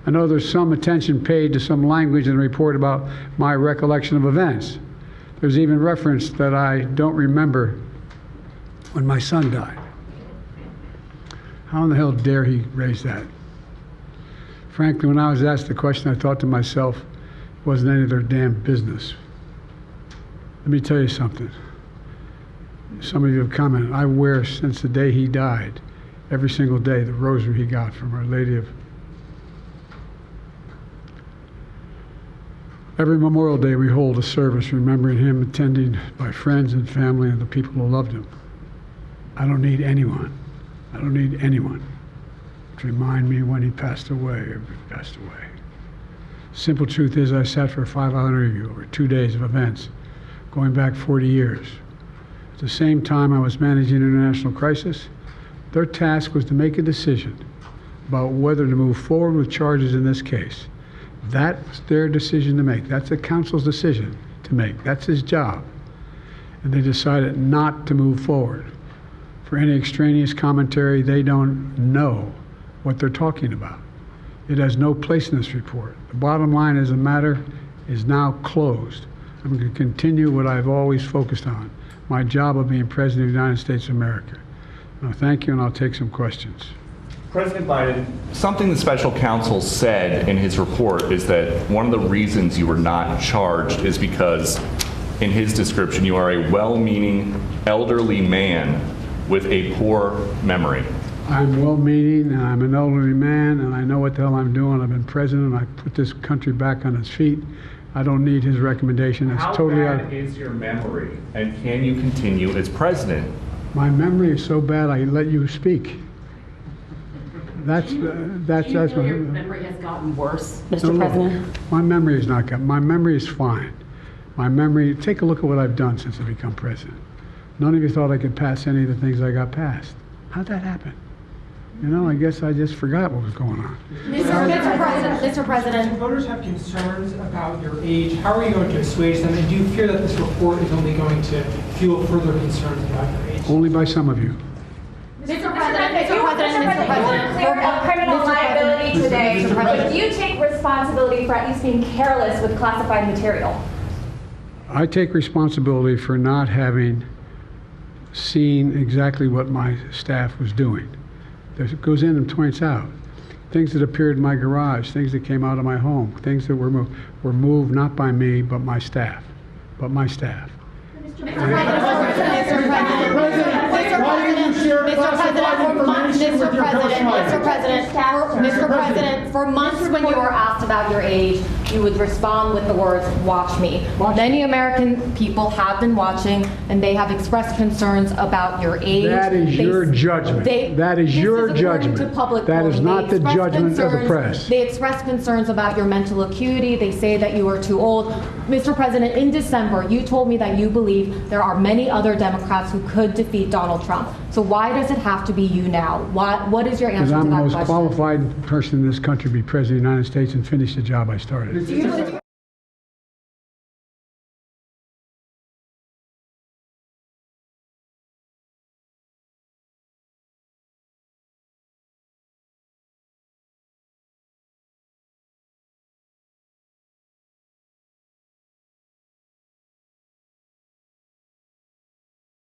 I know there's some attention paid to some language in the report about my recollection of events. There's even reference that I don't remember when my son died. How in the hell dare he raise that? Frankly, when I was asked the question, I thought to myself, it wasn't any of their damn business. Let me tell you something. Some of you have commented, I wear since the day he died, every single day, the rosary he got from Our Lady of... Every Memorial Day we hold a service remembering him, attended by friends and family and the people who loved him. I don't need anyone to remind me when he passed away or passed away. Simple truth is I sat for a 5-hour interview over 2 days of events going back 40 years. At the same time I was managing an international crisis, their task was to make a decision about whether to move forward with charges in this case. That was their decision to make. That's the counsel's decision to make. That's his job. And they decided not to move forward. For any extraneous commentary, they don't know what they're talking about. It has no place in this report. The bottom line is the matter is now closed. I'm going to continue what I've always focused on, my job of being President of the United States of America. Now, thank you, and I'll take some questions. President Biden, something the special counsel said in his report is that one of the reasons you were not charged is because, in his description, you are a well-meaning elderly man with a poor memory. I'm well-meaning, and I'm an elderly man, and I know what the hell I'm doing. I've been president, and I put this country back on its feet. I don't need his recommendation. It's totally How bad is your memory, and can you continue as president? My memory is so bad I let you speak. That's Do you feel your memory has gotten worse, Mr. President? My memory has not gotten. My memory is fine. My memory. Take a look at what I've done since I become president. None of you thought I could pass any of the things I got passed. How'd that happen? You know, I guess I just forgot what was going on. Mr. President. Voters have concerns about your age. How are you going to assuage them? And do you fear that this report is only going to fuel further concerns about your age? Only by some of you. Mr. President, you weren't cleared of criminal liability today, but do you take responsibility for at least being careless with classified material? I take responsibility for not having seen exactly what my staff was doing. It goes in and points out things that appeared in my garage, things that came out of my home, things that were moved not by me, but my staff. Mr. President, for months when you were asked about your age, you would respond with the words, "Watch me." Many American people have been watching, and they have expressed concerns about your age. That is your judgment. That is your judgment. That is not the judgment of the press. They express concerns about your mental acuity. They say that you are too old. Mr. President, in December, you told me that you believe there are many other Democrats who could defeat Donald Trump. So why does it have to be you now? What is your answer to that question? Because I'm the most qualified person in this country to be President of the United States and finish the job I started.